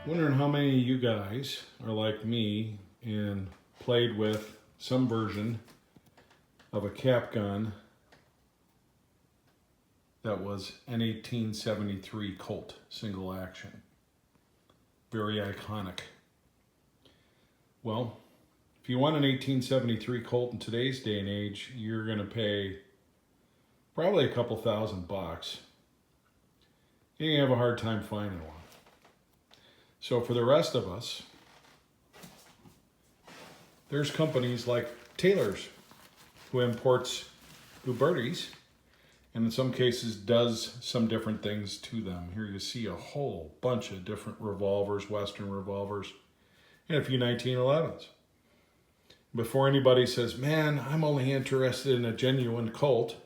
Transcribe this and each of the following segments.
Wondering how many of you guys are like me and played with some version of a cap gun that was an 1873 Colt single action. Very iconic. Well, if you want an 1873 Colt in today's day and age, you're going to pay probably a couple $1,000. You're going to have a hard time finding one. So for the rest of us, there's companies like Taylor's who imports Ubertis and in some cases does some different things to them. Here you see a whole bunch of different revolvers, Western revolvers, and a few 1911s. Before anybody says, man, I'm only interested in a genuine Colt,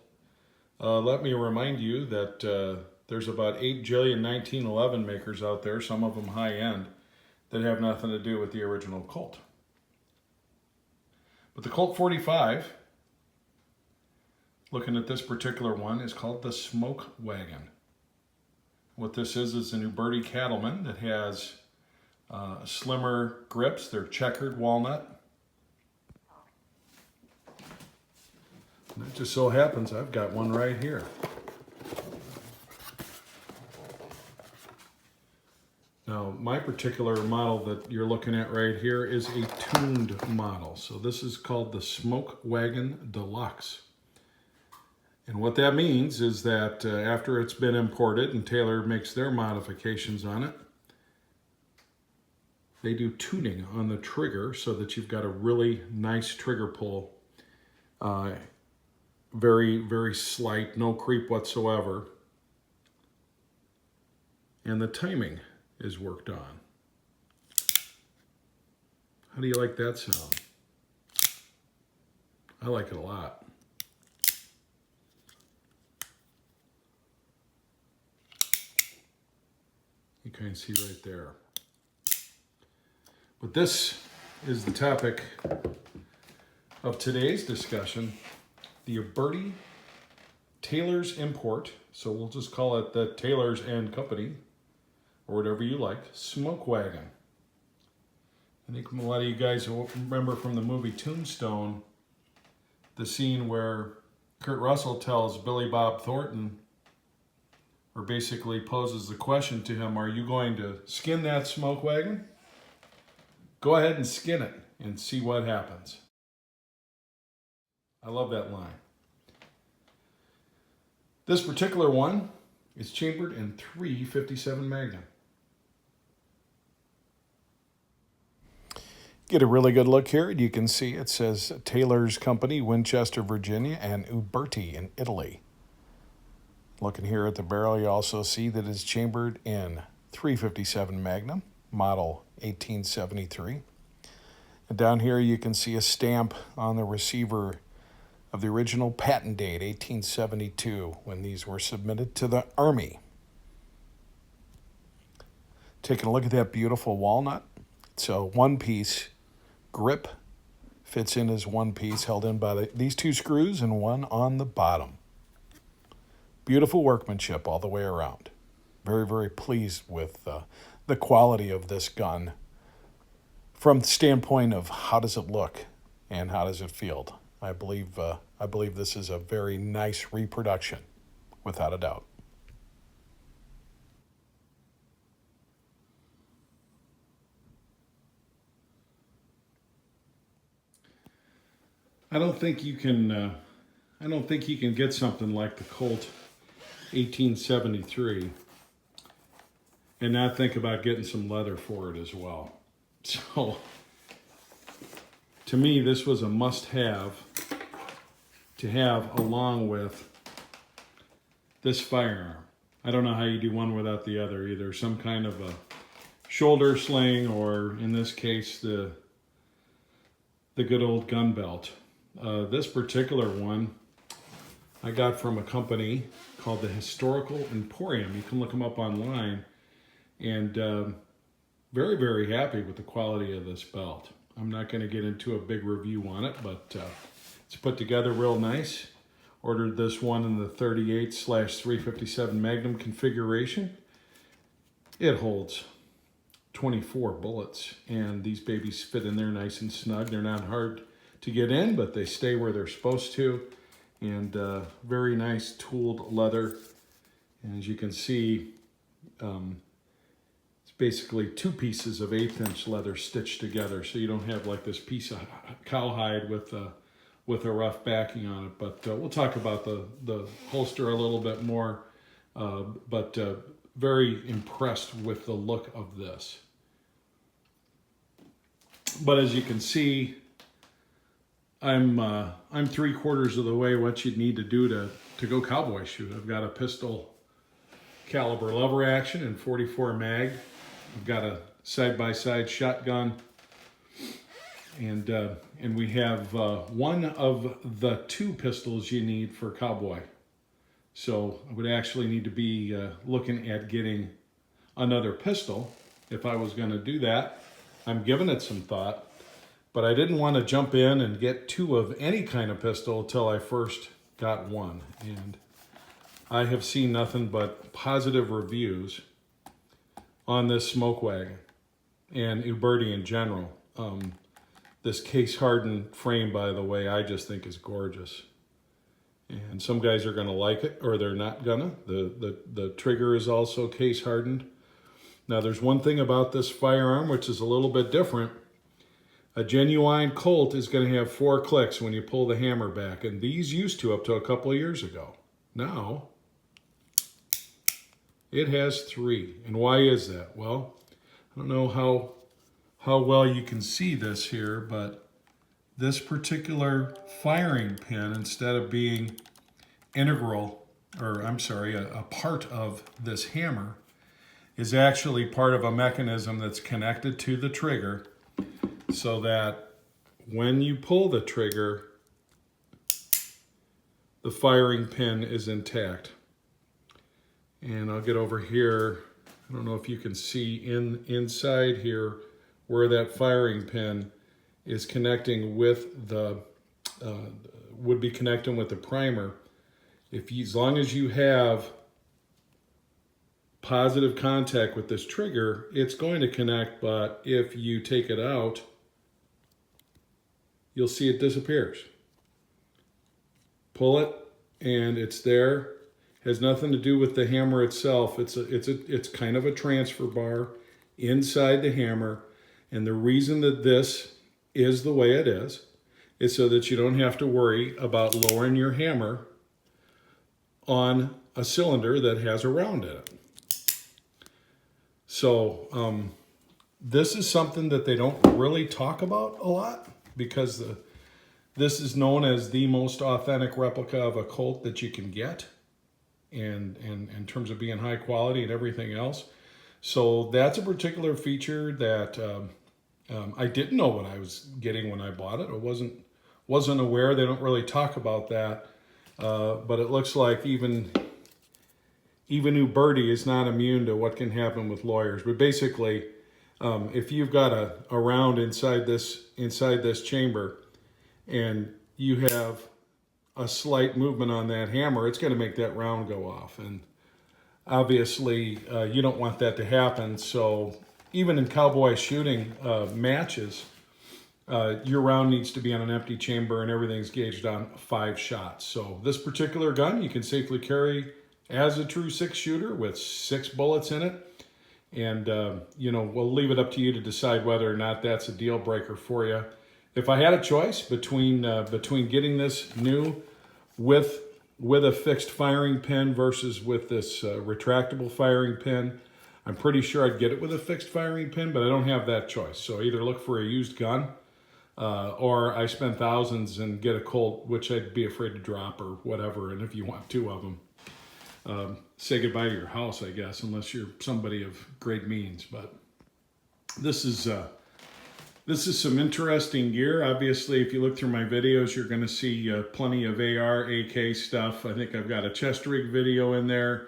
let me remind you that there's about 8 jillion 1911 makers out there, some of them high-end, that have nothing to do with the original Colt. But the Colt 45, looking at this particular one, is called the Smoke Wagon. What this is an Uberti cattleman that has slimmer grips. They're checkered walnut. And it just so happens I've got one right here. Now, my particular model that you're looking at right here is a tuned model. So this is called the Smoke Wagon Deluxe. And what that means is that after it's been imported and Taylor makes their modifications on it, they do tuning on the trigger so that you've got a really nice trigger pull. Very, very slight, no creep whatsoever. And the timing is worked on. How do you like that sound? I like it a lot. You can see right there. But this is the topic of today's discussion, the Uberti Taylor's import, so we'll just call it the Taylor's and Company, or whatever you like, Smoke Wagon. I think a lot of you guys will remember from the movie Tombstone, the scene where Kurt Russell tells Billy Bob Thornton, or basically poses the question to him, are you going to skin that smoke wagon? Go ahead and skin it and see what happens. I love that line. This particular one is chambered in .357 Magnum. Get a really good look here. You can see it says Taylor's Company, Winchester, Virginia, and Uberti in Italy. Looking here at the barrel, you also see that it's chambered in .357 Magnum, model 1873. And down here you can see a stamp on the receiver of the original patent date, 1872, when these were submitted to the Army. Taking a look at that beautiful walnut. It's a one-piece grip, fits in as one piece, held in by these two screws and one on the bottom. Beautiful workmanship all the way around. Very, very pleased with the quality of this gun from the standpoint of how does it look and how does it feel. I believe this is a very nice reproduction, without a doubt. I don't think you can get something like the Colt 1873 and not think about getting some leather for it as well. So, to me, this was a must-have to have along with this firearm. I don't know how you do one without the other, either some kind of a shoulder sling or, in this case, the good old gun belt. This particular one I got from a company called the Historical Emporium. You can look them up online, and very, very happy with the quality of this belt. I'm not going to get into a big review on it, but it's put together real nice. Ordered this one in the 38/357 Magnum configuration. It holds 24 bullets, and these babies fit in there nice and snug. They're not hard to get in, but they stay where they're supposed to. And very nice tooled leather. And as you can see, it's basically 2 pieces of 1/8 inch leather stitched together, so you don't have like this piece of cowhide with a rough backing on it. But we'll talk about the holster a little bit more. But very impressed with the look of this. But as you can see, I'm 3/4 of the way what you'd need to do to go cowboy shoot. I've got a pistol caliber lever action and 44 mag. I've got a side-by-side shotgun, and we have one of the 2 pistols you need for cowboy. So I would actually need to be looking at getting another pistol if I was going to do that. I'm giving it some thought, but I didn't want to jump in and get 2 of any kind of pistol until I first got one. And I have seen nothing but positive reviews on this smoke wagon and Uberti in general. This case hardened frame, by the way, I just think is gorgeous. And some guys are going to like it, or they're not gonna. The trigger is also case hardened. Now there's one thing about this firearm which is a little bit different. A genuine Colt is going to have 4 clicks when you pull the hammer back, and these used to up to a couple of years ago. Now it has 3. And why is that? Well, I don't know how well you can see this here, but this particular firing pin, instead of being integral, or I'm sorry, a part of this hammer, is actually part of a mechanism that's connected to the trigger, so that when you pull the trigger, the firing pin is intact. And I'll get over here. I don't know if you can see inside here where that firing pin is connecting with the, would be connecting with the primer. As long as you have positive contact with this trigger, it's going to connect, but if you take it out, you'll see it disappears. Pull it, and it's there. Has nothing to do with the hammer itself. It's kind of a transfer bar inside the hammer, and the reason that this is the way it is so that you don't have to worry about lowering your hammer on a cylinder that has a round in it. So this is something that they don't really talk about a lot, because this is known as the most authentic replica of a Colt that you can get, and in terms of being high quality and everything else. So that's a particular feature that I didn't know what I was getting when I bought it. I wasn't aware. They don't really talk about that, but it looks like even Uberti is not immune to what can happen with lawyers. But basically, if you've got a round inside this chamber, and you have a slight movement on that hammer, it's going to make that round go off. And obviously, you don't want that to happen. So even in cowboy shooting matches, your round needs to be on an empty chamber, and everything's gauged on 5 shots. So this particular gun you can safely carry as a true 6-shooter with 6 bullets in it. And, we'll leave it up to you to decide whether or not that's a deal breaker for you. If I had a choice between getting this new with a fixed firing pin versus with this retractable firing pin, I'm pretty sure I'd get it with a fixed firing pin, but I don't have that choice. So either look for a used gun, or I spend thousands and get a Colt, which I'd be afraid to drop or whatever. And if you want 2 of them, say goodbye to your house, I guess, unless you're somebody of great means. But this is some interesting gear. Obviously, if you look through my videos, you're going to see plenty of AR, AK stuff. I think I've got a chest rig video in there,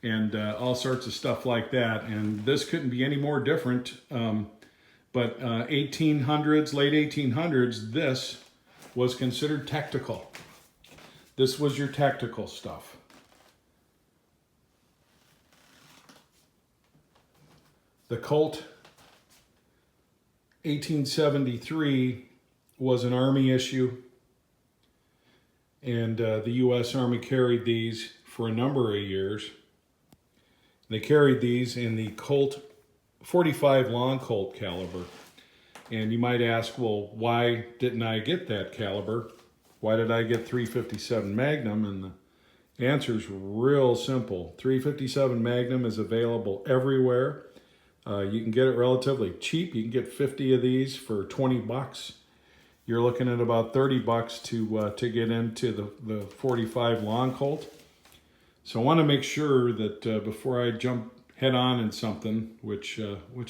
and all sorts of stuff like that. And this couldn't be any more different. But 1800s, late 1800s, this was considered tactical. This was your tactical stuff. The Colt 1873 was an Army issue, and the U.S. Army carried these for a number of years. They carried these in the Colt 45 long Colt caliber. And you might ask, well, why didn't I get that caliber? Why did I get 357 Magnum? And the answer is real simple. 357 Magnum is available everywhere. You can get it relatively cheap. You can get 50 of these for 20 bucks. You're looking at about 30 bucks to get into the 45 long Colt. So I want to make sure that before I jump head on in something, which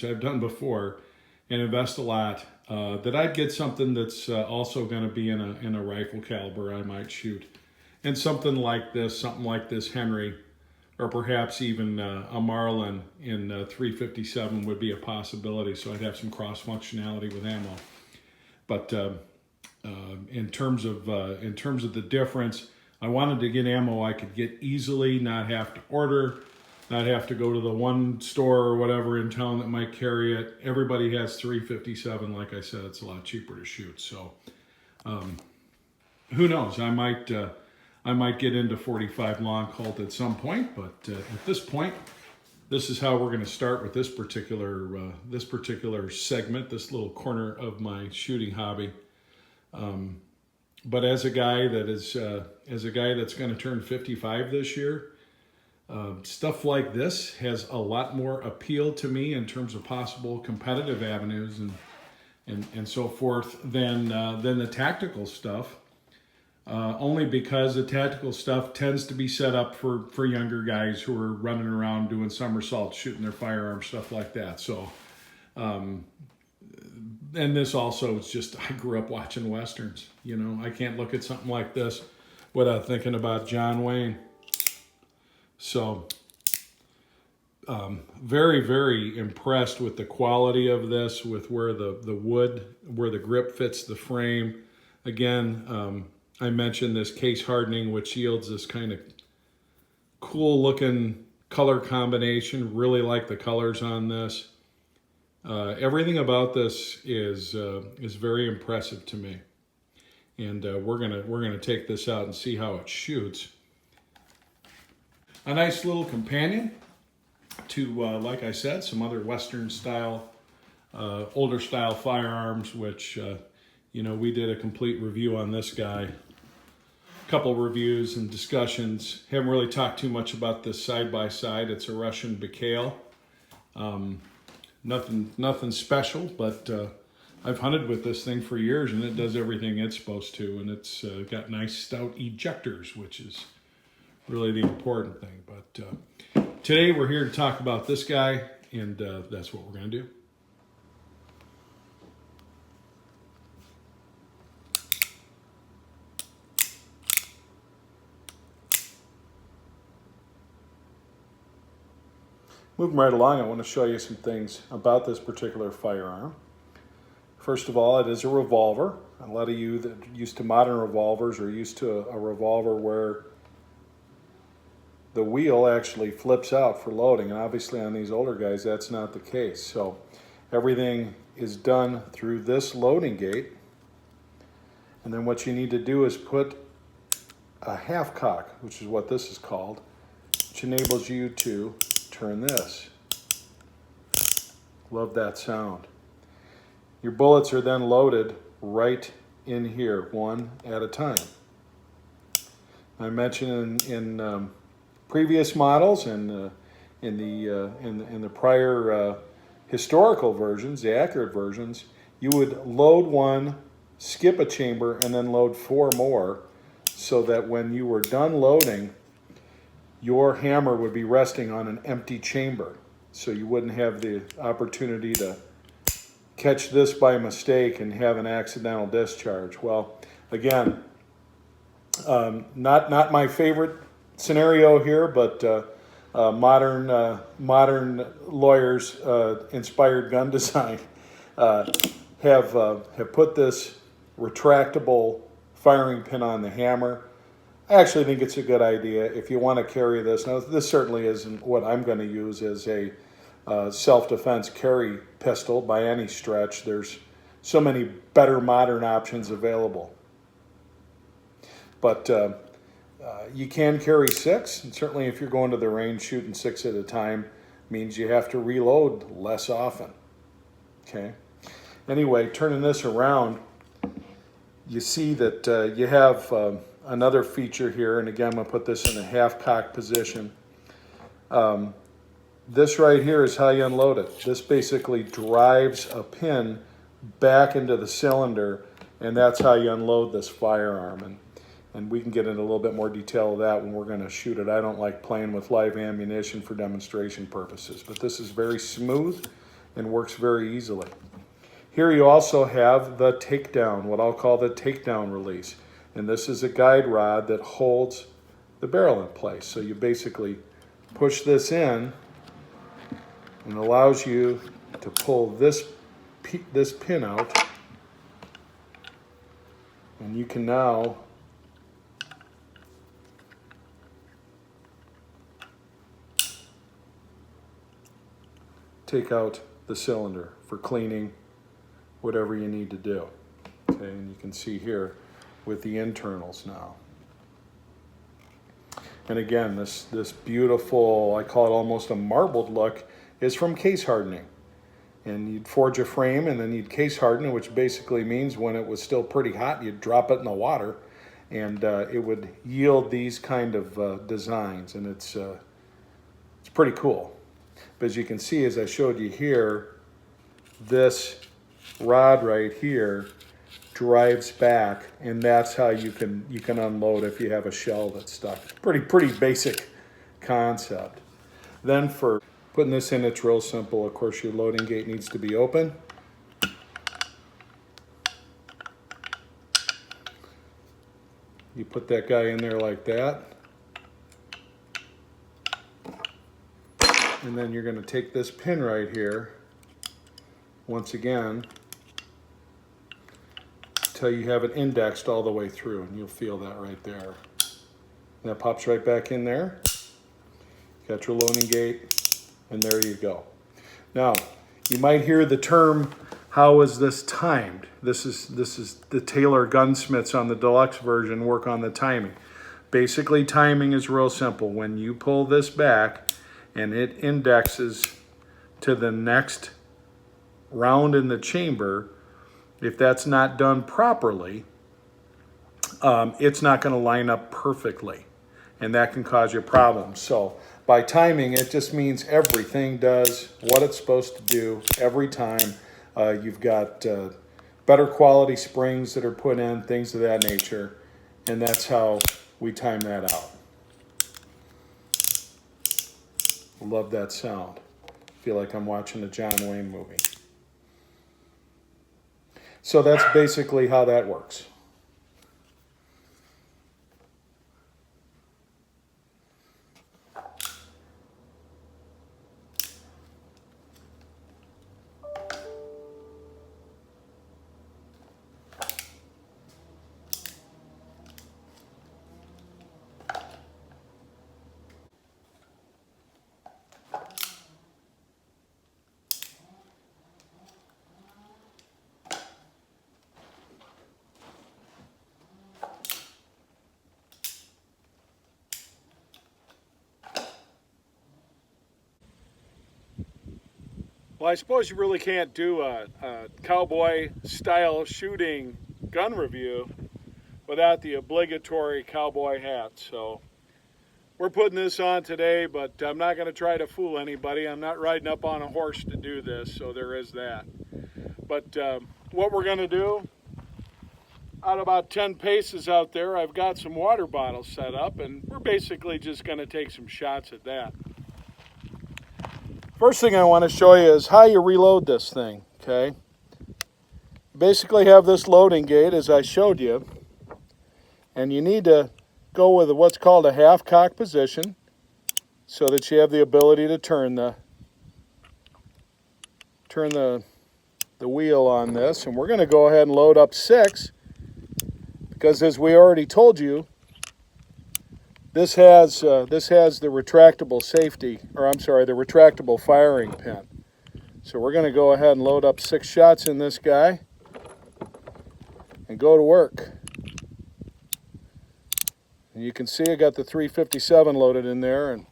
I've done before, and invest a lot, that I'd get something that's also going to be in a rifle caliber I might shoot, and something like this Henry, or perhaps even a Marlin in 357 would be a possibility. So I'd have some cross functionality with ammo. But in terms of the difference, I wanted to get ammo I could get easily, not have to order, not have to go to the one store or whatever in town that might carry it. Everybody has 357. Like I said, it's a lot cheaper to shoot. So who knows? I might get into 45 long Colt at some point, but at this point, this is how we're going to start with this particular segment, this little corner of my shooting hobby. But as a guy that's going to turn 55 this year, stuff like this has a lot more appeal to me in terms of possible competitive avenues and so forth than the tactical stuff. Only because the tactical stuff tends to be set up for younger guys who are running around doing somersaults, shooting their firearms, stuff like that. So, and this also is just, I grew up watching Westerns. You know, I can't look at something like this without thinking about John Wayne. So, very, very impressed with the quality of this, with where the wood, where the grip fits the frame. Again, I mentioned this case hardening, which yields this kind of cool looking color combination. Really like the colors on this. Everything about this is very impressive to me, and we're gonna take this out and see how it shoots. A nice little companion to, like I said, some other Western style, older style firearms, which you know, we did a complete review on this guy. A couple reviews and discussions. Haven't really talked too much about this side by side. It's a Russian Bikale. Nothing special, but I've hunted with this thing for years, and it does everything it's supposed to, and it's got nice stout ejectors, which is really the important thing. But today we're here to talk about this guy, and that's what we're going to do. Moving right along, I want to show you some things about this particular firearm. First of all, it is a revolver. A lot of you that are used to modern revolvers are used to a revolver where the wheel actually flips out for loading, and obviously on these older guys that's not the case. So everything is done through this loading gate, and then what you need to do is put a half cock, which is what this is called, which enables you to turn this. Love that sound. Your bullets are then loaded right in here, one at a time. I mentioned in previous models and in the prior historical versions, the accurate versions, you would load one, skip a chamber, and then load 4 more, so that when you were done loading, your hammer would be resting on an empty chamber, so you wouldn't have the opportunity to catch this by mistake and have an accidental discharge. Well, again, not my favorite scenario here, but modern lawyers inspired gun design have put this retractable firing pin on the hammer. I actually think it's a good idea if you want to carry this. Now, this certainly isn't what I'm going to use as a self-defense carry pistol by any stretch. There's so many better modern options available. But you can carry 6, and certainly if you're going to the range shooting 6 at a time, means you have to reload less often. Okay. Anyway, turning this around, you see that you have another feature here, and again, I'm going to put this in a half-cock position. This right here is how you unload it. This basically drives a pin back into the cylinder, and that's how you unload this firearm. And we can get into a little bit more detail of that when we're going to shoot it. I don't like playing with live ammunition for demonstration purposes, but this is very smooth and works very easily. Here you also have the takedown, what I'll call the takedown release. And this is a guide rod that holds the barrel in place. So you basically push this in and allows you to pull this pin out. And you can now take out the cylinder for cleaning, whatever you need to do. Okay, and you can see here with the internals now. And again, this beautiful, I call it almost a marbled look, is from case hardening. And you'd forge a frame and then you'd case harden it, which basically means when it was still pretty hot, you'd drop it in the water and it would yield these kind of designs. And it's pretty cool. But as you can see, as I showed you here, this rod right here drives back, and that's how you can unload if you have a shell that's stuck. Pretty basic concept. Then for putting this in, it's real simple. Of course, your loading gate needs to be open. You put that guy in there like that. And then you're going to take this pin right here, once again, until you have it indexed all the way through, and you'll feel that right there. And that pops right back in there. Got your loading gate, and there you go. Now, you might hear the term, how is this timed? This is the Taylor gunsmiths on the deluxe version work on the timing. Basically, timing is real simple. When you pull this back, and it indexes to the next round in the chamber, if that's not done properly, it's not going to line up perfectly, and that can cause you problems. So by timing, it just means everything does what it's supposed to do every time. You've got better quality springs that are put in, things of that nature, and that's how we time that out. Love that sound. Feel like I'm watching a John Wayne movie. So that's basically how that works. Well, I suppose you really can't do a cowboy style shooting gun review without the obligatory cowboy hat. So we're putting this on today, but I'm not going to try to fool anybody. I'm not riding up on a horse to do this, so there is that. But what we're going to do, out about 10 paces out there, I've got some water bottles set up, and we're basically just going to take some shots at that. First thing I want to show you is how you reload this thing, okay? You basically have this loading gate, as I showed you, and you need to go with what's called a half-cock position so that you have the ability to turn the wheel on this. And we're going to go ahead and load up 6, because as we already told you, This has the retractable safety, or I'm sorry, the retractable firing pin. So we're going to go ahead and load up 6 shots in this guy and go to work. And you can see I got the 357 loaded in there, and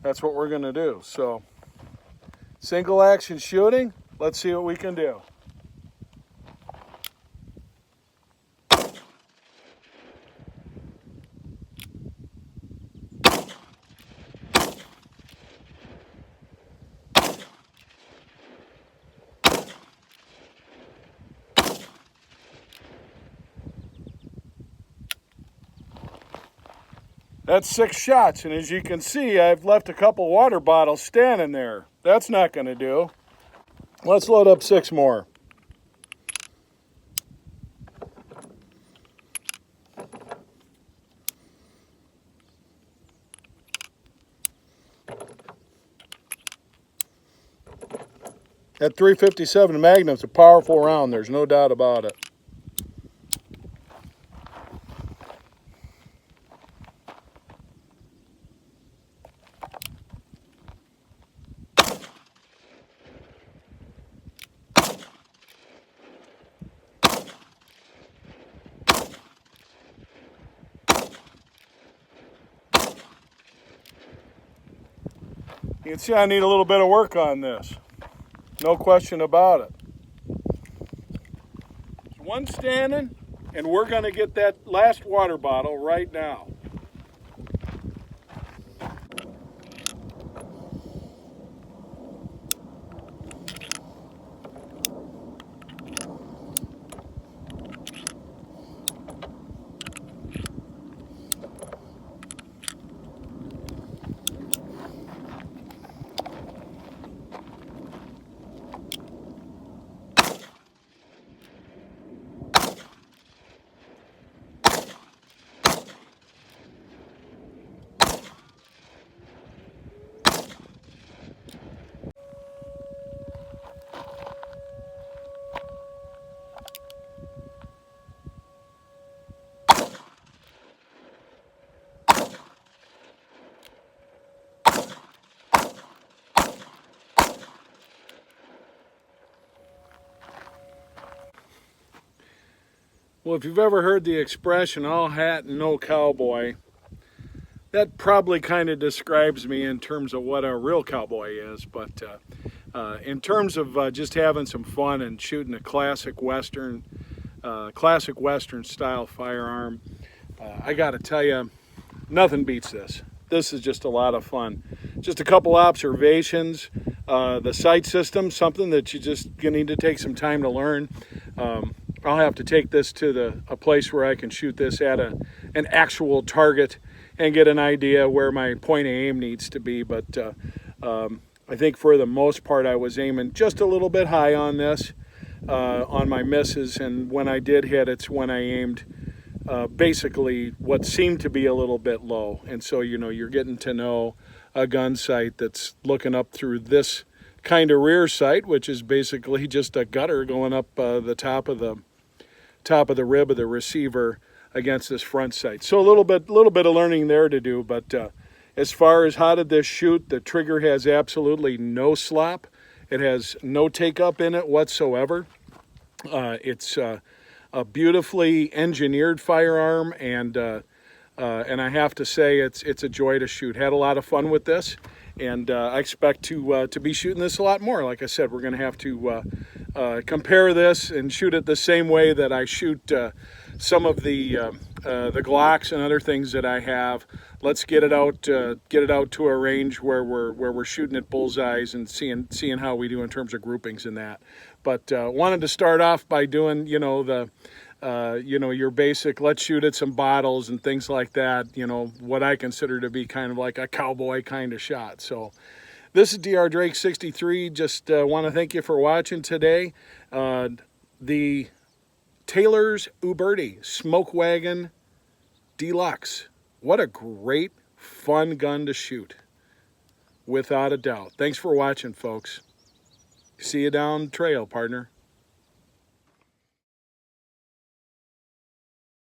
that's what we're going to do. So single action shooting, let's see what we can do. That's 6 shots, and as you can see, I've left a couple water bottles standing there. That's not going to do. Let's load up 6 more. That 357 Magnum's a powerful round, there's no doubt about it. You can see I need a little bit of work on this. No question about it. One standing, and we're going to get that last water bottle right now. Well, if you've ever heard the expression, all hat and no cowboy, that probably kind of describes me in terms of what a real cowboy is. But in terms of just having some fun and shooting a classic Western style firearm, I got to tell you, nothing beats this. This is just a lot of fun. Just a couple observations. The sight system, something that you need to take some time to learn. I'll have to take this to a place where I can shoot this at an actual target and get an idea where my point of aim needs to be. But I think for the most part I was aiming just a little bit high on this, on my misses, and when I did hit, it's when I aimed basically what seemed to be a little bit low. And so, you know, you're getting to know a gun sight that's looking up through this kind of rear sight, which is basically just a gutter going up the top of the rib of the receiver against this front sight. So a little bit of learning there to do. But as far as how did this shoot, the trigger has absolutely no slop. It has no take up in it whatsoever. It's a beautifully engineered firearm, and I have to say it's a joy to shoot. Had a lot of fun with this, and I expect to be shooting this a lot more. Like I said, we're going to have to compare this and shoot it the same way that I shoot some of the Glocks and other things that I have. Let's get it out to a range where we're shooting at bullseyes and seeing how we do in terms of groupings in that. But wanted to start off by doing, you know, your basic, let's shoot at some bottles and things like that, you know, what I consider to be kind of like a cowboy kind of shot. So this is Dr. Drake 63. Just want to thank you for watching today. The Taylor's Uberti Smoke Wagon Deluxe. What a great, fun gun to shoot, without a doubt. Thanks for watching, folks. See you down the trail, partner.